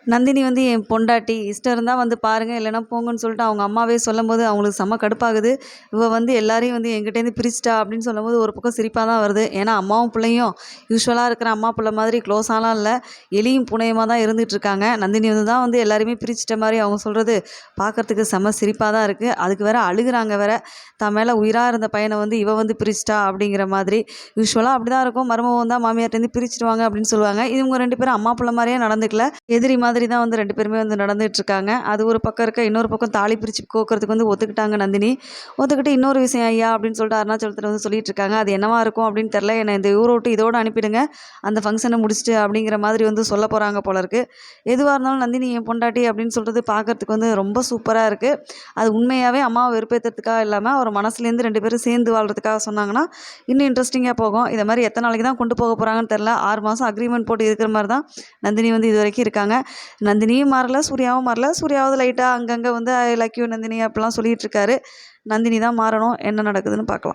நந்தினி வந்து என் பொண்டாட்டி, இஷ்டம் இருந்தா வந்து பாருங்க, இல்லைன்னா போங்கன்னு சொல்லிட்டு அவங்க அம்மாவே சொல்லும்போது அவங்களுக்கு செம்ம கடுப்பாகுது. இவ வந்து எல்லாரையும் வந்து என்கிட்டேருந்து பிரிச்சுட்டா அப்படின்னு சொல்லும்போது ஒரு பக்கம் சிரிப்பா தான் வருது. ஏன்னா அம்மாவும் பிள்ளையும் யூசுவலா இருக்கிற அம்மா பிள்ளை மாதிரி க்ளோஸாலாம் இல்ல. எலியும் பூனையுமா தான் இருந்துட்டு இருக்காங்க. நந்தினி வந்து தான் வந்து எல்லாரையுமே பிரிச்சுட்ட மாரி அவங்க சொல்றது பார்க்கறதுக்கு செம்ம சிரிப்பா தான் இருக்கு. அதுக்கு வேற அழுகுறாங்க வேற. தான் மேல உயிரா இருந்த பையன வந்து இவ வந்து பிரிச்சுட்டா அப்படிங்கிற மாதிரி. யூசுவலா அப்படிதான் இருக்கும். மருமக வந்தா மாமியார்ட்டேருந்து பிரிச்சுடுவாங்க அப்படின்னு சொல்லுவாங்க. இவங்க 2 பேரும் அம்மா பிள்ளை மாரியே நடந்துக்கல. எதிரி மாதிரி தான் வந்து 2 பேருமே வந்து நடந்துட்டுருக்காங்க. அது ஒரு பக்கம் இருக்க, இன்னொரு பக்கம் தாலி பிரிச்சு கோக்குறதுக்கு வந்து ஒத்துக்கிட்டாங்க நந்தினி. ஒத்துக்கிட்டு இன்னொரு விஷயம் ஐயா அப்படின்னு சொல்லிட்டு அருணாச்சலத்துல வந்து சொல்லிட்டு இருக்காங்க. அது என்னவா இருக்கும் அப்படின்னு தெரியல. என்னை இந்த ஊரை விட்டு இதோட அனுப்பிடுங்க. அந்த ஃபங்ஷனை முடிச்சுட்டு அப்படிங்கிற மாதிரி வந்து சொல்ல போறாங்க போல இருக்கு. எதுவா இருந்தாலும் நந்தினி என் பொண்டாட்டி அப்படின்னு சொல்றது பார்க்கறதுக்கு வந்து ரொம்ப சூப்பரா இருக்கு. அது உண்மையாவே அம்மாவை வெறுப்பேத்துறதுக்காக இல்லாம ஒரு மனசுலேருந்து 2 பேரும் சேர்ந்து வாழ்றதுக்காக சொன்னாங்கன்னா, இன்னும் இன்ட்ரெஸ்டிங்கா போகும். இத மாரி எத்தன நாளைக்கு தான் கொண்டு போக போறாங்கன்னு தெரியல. 6 மாசம் அக்ரீமெண்ட் போட்டு இருக்கிற மாரி தான் நந்தினி வந்து இதுவரைக்கும் இருக்காங்க. நந்தினியும் மாறல, சூர்யாவும் மாறல. சூர்யாவது லைட்டா அங்கங்க வந்து ஐ லவ் யூ நந்தினி அப்படிலாம் சொல்லிட்டு இருக்காரு. நந்தினி தான் மாறணும். என்ன நடக்குதுன்னு பார்க்கலாம்.